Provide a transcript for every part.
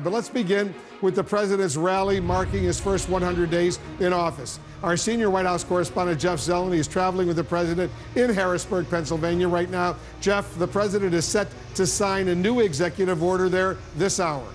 But let's begin with the president's rally marking his first 100 days in office. Our senior White House correspondent, Jeff Zeleny, is traveling with the president in Harrisburg, Pennsylvania right now. Jeff, the president is set to sign a new executive order there this hour.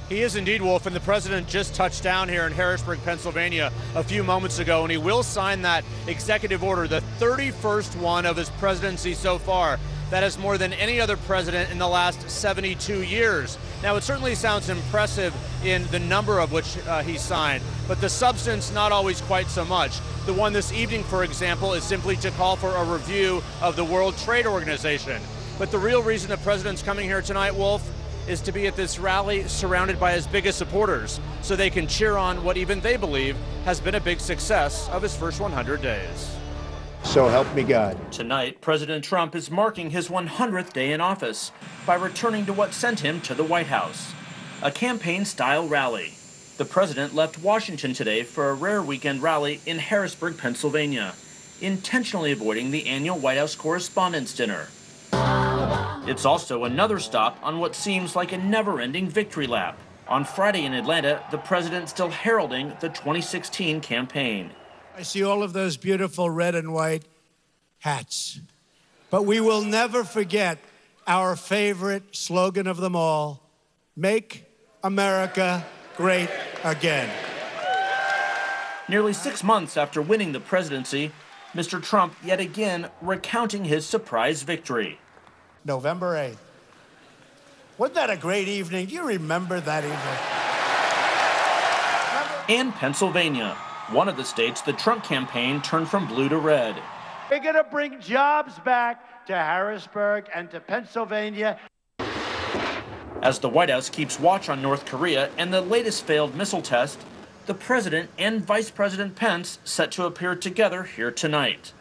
He is indeed, Wolf, and the president just touched down here in Harrisburg, Pennsylvania a few moments ago, and he will sign that executive order, the 31st one of his presidency so far. That is more than any other president in the last 72 years. Now, it certainly sounds impressive in the number of which he signed, but the substance not always quite so much. The one this evening, for example, is simply to call for a review of the World Trade Organization. But the real reason the president's coming here tonight, Wolf, is to be at this rally surrounded by his biggest supporters so they can cheer on what even they believe has been a big success of his first 100 days. So help me God. Tonight, President Trump is marking his 100th day in office by returning to what sent him to the White House, a campaign-style rally. The president left Washington today for a rare weekend rally in Harrisburg, Pennsylvania, intentionally avoiding the annual White House Correspondents' Dinner. It's also another stop on what seems like a never-ending victory lap. On Friday in Atlanta, the president still heralding the 2016 campaign. I see all of those beautiful red and white hats. But we will never forget our favorite slogan of them all, "Make America Great Again." Nearly 6 months after winning the presidency, Mr. Trump yet again recounting his surprise victory. November 8th. Wasn't that a great evening? Do you remember that evening? And Pennsylvania, one of the states the Trump campaign turned from blue to red. We're going to bring jobs back to Harrisburg and to Pennsylvania. As the White House keeps watch on North Korea and the latest failed missile test, the president and Vice President Pence set to appear together here tonight.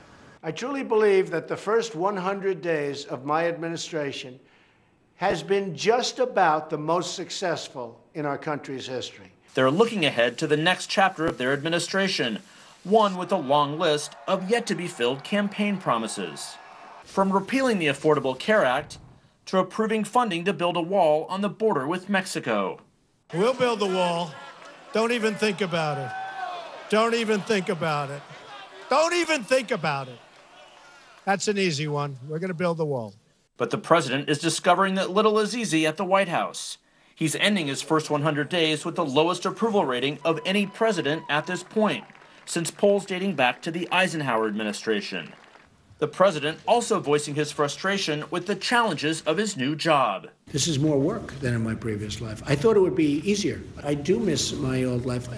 I truly believe that the first 100 days of my administration has been just about the most successful in our country's history. They're looking ahead to the next chapter of their administration, one with a long list of yet-to-be-filled campaign promises. From repealing the Affordable Care Act to approving funding to build a wall on the border with Mexico. We'll build the wall. Don't even think about it. Don't even think about it. Don't even think about it. That's an easy one. We're going to build the wall. But the president is discovering that little is easy at the White House. He's ending his first 100 days with the lowest approval rating of any president at this point, since polls dating back to the Eisenhower administration. The president also voicing his frustration with the challenges of his new job. This is more work than in my previous life. I thought it would be easier. I do miss my old life.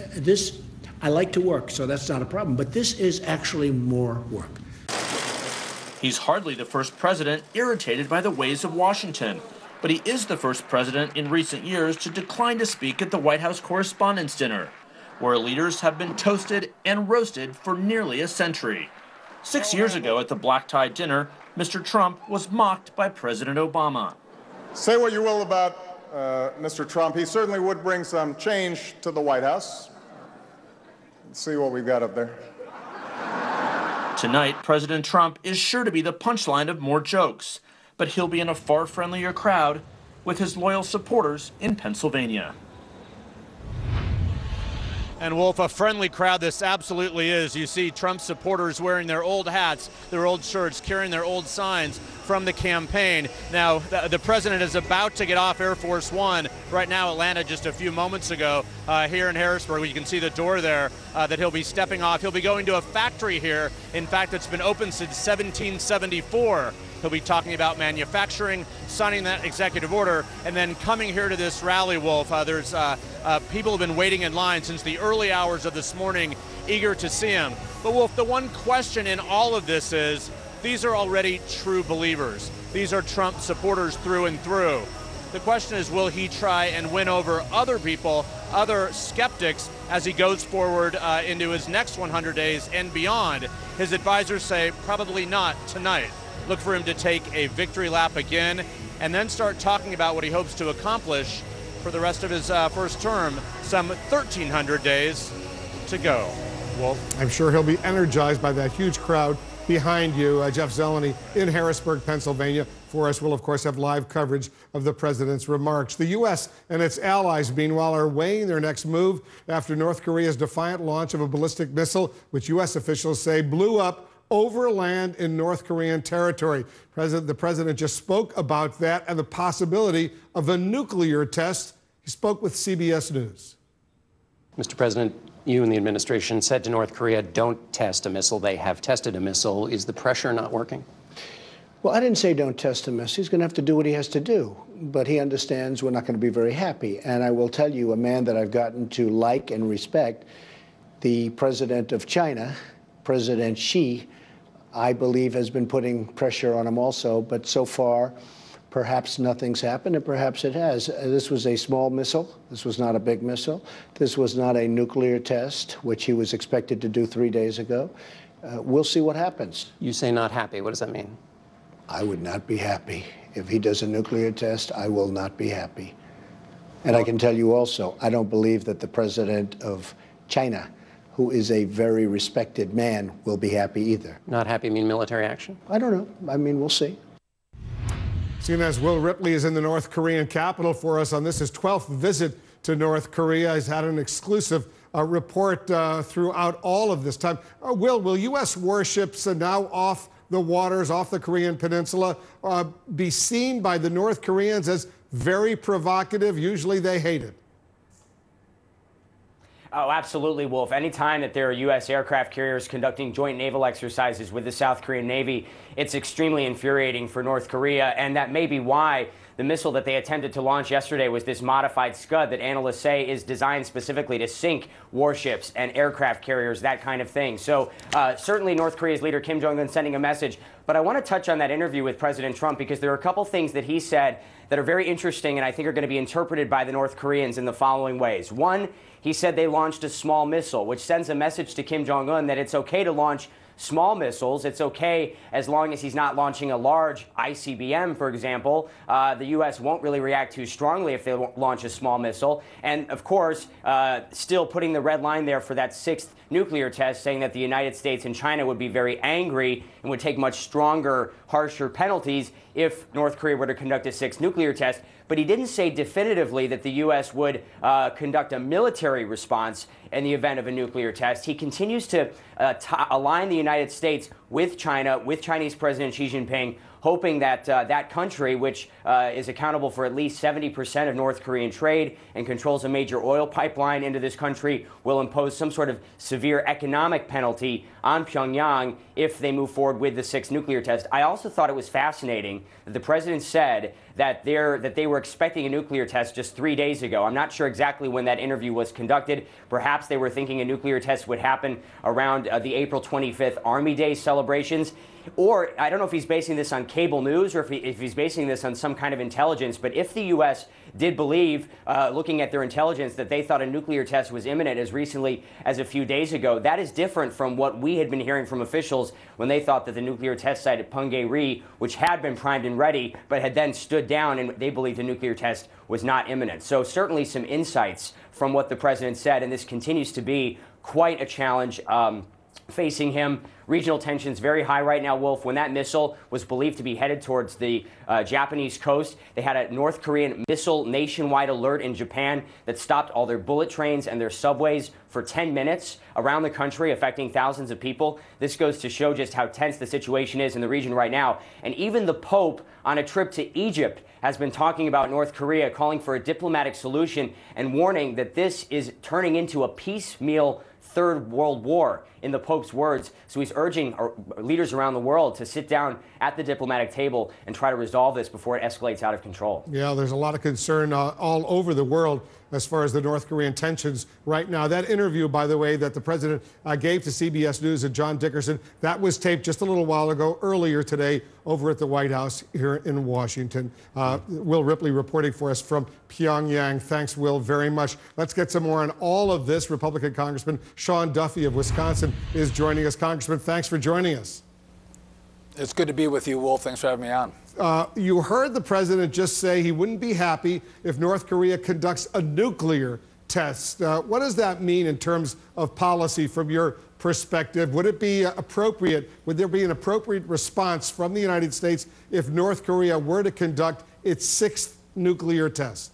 I like to work, so that's not a problem, but this is actually more work. He's hardly the first president irritated by the ways of Washington, but he is the first president in recent years to decline to speak at the White House Correspondents' Dinner, where leaders have been toasted and roasted for nearly a century. 6 years ago at the black-tie dinner, Mr. Trump was mocked by President Obama. Say what you will about Mr. Trump, he certainly would bring some change to the White House. Let's see what we've got up there. Tonight, President Trump is sure to be the punchline of more jokes, but he'll be in a far friendlier crowd with his loyal supporters in Pennsylvania. And Wolf, a friendly crowd this absolutely is. You see Trump supporters wearing their old hats, their old shirts, carrying their old signs from the campaign. Now, the president is about to get off Air Force One right now. It landed just a few moments ago here in Harrisburg. You can see the door there that he'll be stepping off. He'll be going to a factory here. In fact, it's been open since 1774. He'll be talking about manufacturing, signing that executive order, and then coming here to this rally, Wolf. There's people have been waiting in line since the early hours of this morning, eager to see him. But Wolf, the one question in all of this is, these are already true believers. These are Trump supporters through and through. The question is, will he try and win over other people, other skeptics, as he goes forward into his next 100 days and beyond? His advisors say probably not tonight. Look for him to take a victory lap again and then start talking about what he hopes to accomplish for the rest of his first term, some 1,300 days to go. Wolf? I'm sure he'll be energized by that huge crowd behind you. Jeff Zeleny in Harrisburg, Pennsylvania. for us. We'll, of course, have live coverage of the president's remarks. The U.S. and its allies, meanwhile, are weighing their next move after North Korea's defiant launch of a ballistic missile, which U.S. officials say blew up over land in North Korean territory. The president just spoke about that and the possibility of a nuclear test. He spoke with CBS News. Mr. President, you and the administration said to North Korea, don't test a missile. They have tested a missile. Is the pressure not working? Well, I didn't say don't test a missile. He's going to have to do what he has to do. But he understands we're not going to be very happy. And I will tell you, a man that I've gotten to like and respect, the president of China, President Xi, I believe has been putting pressure on him also. But so far, perhaps nothing's happened, and perhaps it has. This was a small missile. This was not a big missile. This was not a nuclear test, which he was expected to do 3 days ago. We'll see what happens. You say not happy. What does that mean? I would not be happy. If he does a nuclear test, I will not be happy. And I can tell you also, I don't believe that the president of China, who is a very respected man, will be happy either. Not happy mean military action? I don't know. I mean, we'll see. CNN's Will Ripley is in the North Korean capital for us on his 12th visit to North Korea. He's had an exclusive report throughout all of this time. Will U.S. warships now off the waters, off the Korean peninsula, be seen by the North Koreans as very provocative? Usually they hate it. Oh, absolutely, Wolf. Anytime that there are U.S. aircraft carriers conducting joint naval exercises with the South Korean Navy, it's extremely infuriating for North Korea, and that may be why the missile that they attempted to launch yesterday was this modified Scud that analysts say is designed specifically to sink warships and aircraft carriers, that kind of thing. So certainly North Korea's leader Kim Jong-un sending a message. But I want to touch on that interview with President Trump because there are a couple things that he said that are very interesting and I think are going to be interpreted by the North Koreans in the following ways. One, he said they launched a small missile, which sends a message to Kim Jong-un that it's okay to launch small missiles. It's okay as long as he's not launching a large ICBM, for example. The U.S. won't really react too strongly if they launch a small missile. And, of course, still putting the red line there for that 6th nuclear test, saying that the United States and China would be very angry and would take much stronger, harsher penalties if North Korea were to conduct a 6th nuclear test. But he didn't say definitively that the U.S. would conduct a military response in the event of a nuclear test. He continues to align the United States with China, with Chinese President Xi Jinping, hoping that that country, which is accountable for at least 70% of North Korean trade and controls a major oil pipeline into this country, will impose some sort of severe economic penalty on Pyongyang if they move forward with the 6th nuclear test. I also thought it was fascinating that the president said that they were expecting a nuclear test just 3 days ago. I'm not sure exactly when that interview was conducted. Perhaps they were thinking a nuclear test would happen around the April 25th Army Day celebrations. Or I don't know if he's basing this on cable news or if he's basing this on some kind of intelligence. But if the U.S. did believe, looking at their intelligence, that they thought a nuclear test was imminent as recently as a few days ago, that is different from what we had been hearing from officials when they thought that the nuclear test site at Punggye-ri, which had been primed and ready, but had then stood down and they believed a nuclear test was not imminent. So certainly some insights from what the president said, and this continues to be quite a challenge facing him. Regional tensions very high right now, Wolf. When that missile was believed to be headed towards the Japanese coast, they had a North Korean missile nationwide alert in Japan that stopped all their bullet trains and their subways for 10 minutes around the country, affecting thousands of people. This goes to show just how tense the situation is in the region right now. And even the Pope, on a trip to Egypt, has been talking about North Korea, calling for a diplomatic solution and warning that this is turning into a piecemeal Third World War, in the Pope's words. So he's urging leaders around the world to sit down at the diplomatic table and try to resolve this before it escalates out of control. Yeah, there's a lot of concern all over the world as far as the North Korean tensions right now. That interview, by the way, that the president gave to CBS News and John Dickerson, that was taped just a little while ago, earlier today, over at the White House here in Washington. Will Ripley reporting for us from Pyongyang. Thanks, Will, very much. Let's get some more on all of this. Republican Congressman Sean Duffy of Wisconsin is joining us. Congressman, thanks for joining us. It's good to be with you, Wolf. Thanks for having me on. You heard the president just say he wouldn't be happy if North Korea conducts a nuclear tests. What does that mean in terms of policy from your perspective? Would it be appropriate, would there be an appropriate response from the United States if North Korea were to conduct its 6th nuclear test?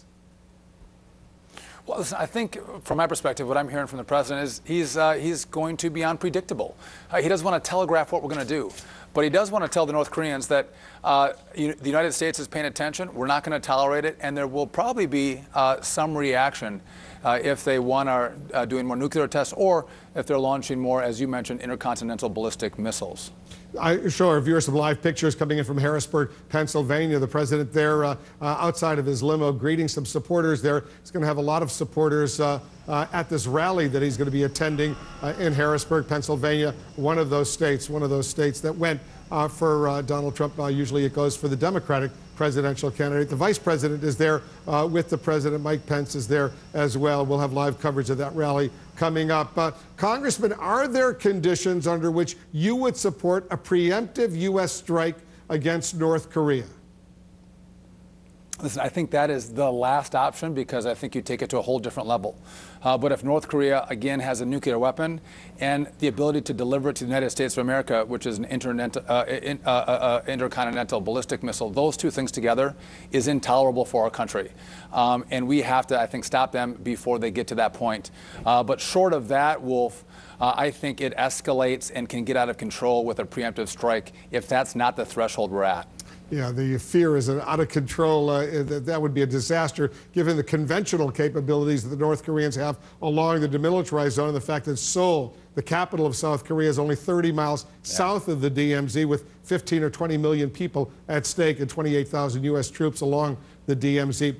Well, listen, I think from my perspective, what I'm hearing from the president is he's going to be unpredictable. He doesn't want to telegraph what we're going to do. But he does want to tell the North Koreans that the United States is paying attention. We're not going to tolerate it. And there will probably be some reaction if they are doing more nuclear tests or if they're launching more, as you mentioned, intercontinental ballistic missiles. I show our viewers some live pictures coming in from Harrisburg, Pennsylvania. The president there outside of his limo greeting some supporters there. He's going to have a lot of supporters at this rally that he's going to be attending in Harrisburg, Pennsylvania, one of those states that went for Donald Trump. Usually it goes for the Democratic presidential candidate. The vice president is there with the president. Mike Pence is there as well. We'll have live coverage of that rally coming up. Congressman, are there conditions under which you would support a preemptive U.S. strike against North Korea? Listen, I think that is the last option because I think you take it to a whole different level. But if North Korea, again, has a nuclear weapon and the ability to deliver it to the United States of America, which is an intercontinental ballistic missile, those two things together is intolerable for our country. And we have to, I think, stop them before they get to that point. But short of that, Wolf, I think it escalates and can get out of control with a preemptive strike if that's not the threshold we're at. Yeah, the fear is out of control. That would be a disaster given the conventional capabilities that the North Koreans have along the demilitarized zone and the fact that Seoul, the capital of South Korea, is only 30 miles south of the DMZ with 15 or 20 million people at stake and 28,000 U.S. troops along the DMZ.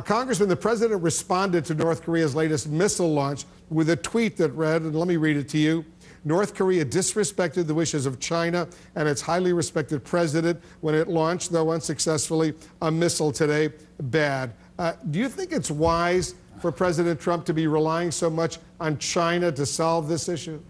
Congressman, the president responded to North Korea's latest missile launch with a tweet that read, and let me read it to you, North Korea disrespected the wishes of China and its highly respected president when it launched, though unsuccessfully, a missile today. Bad. Do you think it's wise for President Trump to be relying so much on China to solve this issue?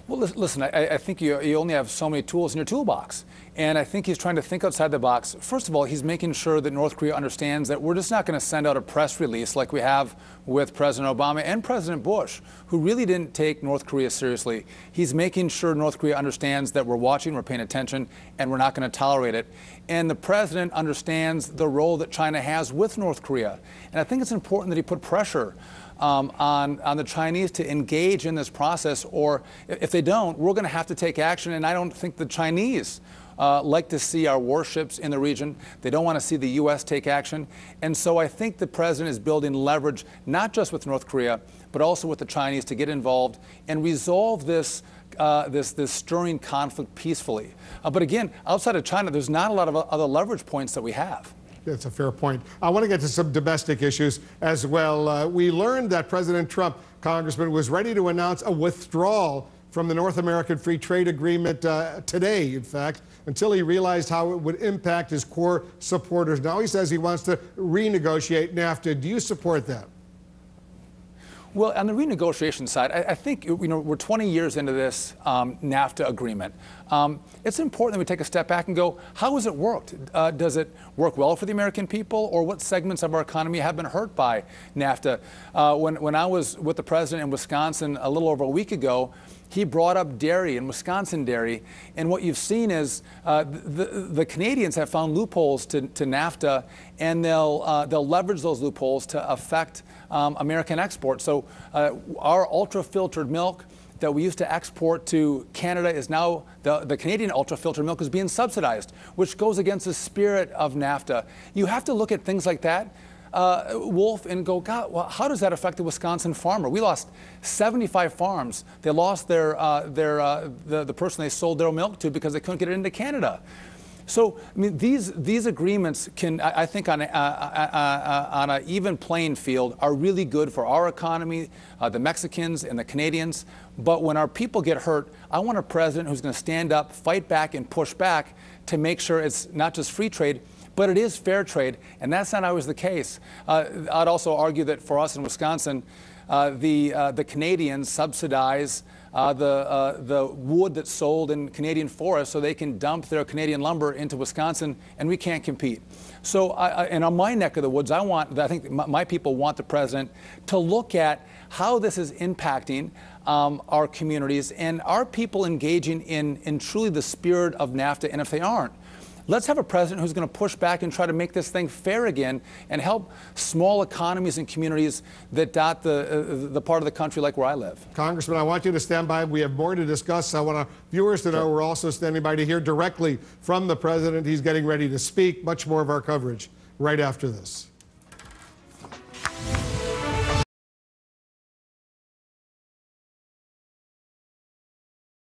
Well, listen, I think you only have so many tools in your toolbox. And I think he's trying to think outside the box. First of all, he's making sure that North Korea understands that we're just not going to send out a press release like we have with President Obama and President Bush, who really didn't take North Korea seriously. He's making sure North Korea understands that we're watching, we're paying attention, and we're not going to tolerate it. And the president understands the role that China has with North Korea. And I think it's important that he put pressure on the Chinese to engage in this process, or if they don't, we're going to have to take action. And I don't think the Chinese like to see our warships in the region. They don't want to see the U.S. take action. And so I think the president is building leverage, not just with North Korea, but also with the Chinese to get involved and resolve this stirring conflict peacefully. But again, outside of China, there's not a lot of other leverage points that we have. That's a fair point. I want to get to some domestic issues as well. We learned that President Trump, Congressman, was ready to announce a withdrawal from the North American Free Trade Agreement today, in fact, until he realized how it would impact his core supporters. Now he says he wants to renegotiate NAFTA. Do you support that? Well, on the renegotiation side, I think we're 20 years into this NAFTA agreement. It's important that we take a step back and go, how has it worked? Does it work well for the American people, or what segments of our economy have been hurt by NAFTA? When I was with the president in Wisconsin a little over a week ago, he brought up dairy and Wisconsin dairy, and what you've seen is the Canadians have found loopholes to NAFTA, and they'll leverage those loopholes to affect American exports. So our ultra-filtered milk that we used to export to Canada is now, the Canadian ultra-filtered milk is being subsidized, which goes against the spirit of NAFTA. You have to look at things like that, Wolf, and go, God, well, how does that affect the Wisconsin farmer? We lost 75 farms. They lost the person they sold their milk to because they couldn't get it into Canada. So, I mean, these agreements can, I think, on an even playing field, are really good for our economy, the Mexicans and the Canadians. But when our people get hurt, I want a president who's going to stand up, fight back, and push back to make sure it's not just free trade, but it is fair trade, and that's not always the case. I'd also argue that for us in Wisconsin, the Canadians subsidize the wood that's sold in Canadian forests so they can dump their Canadian lumber into Wisconsin, and we can't compete. So, and on my neck of the woods, I think my people want the president to look at how this is impacting our communities and are people engaging in truly the spirit of NAFTA, and if they aren't, let's have a president who's going to push back and try to make this thing fair again and help small economies and communities that dot the part of the country like where I live. Congressman, I want you to stand by. We have more to discuss. I want our viewers to know we're also standing by to hear directly from the president. He's getting ready to speak. Much more of our coverage right after this.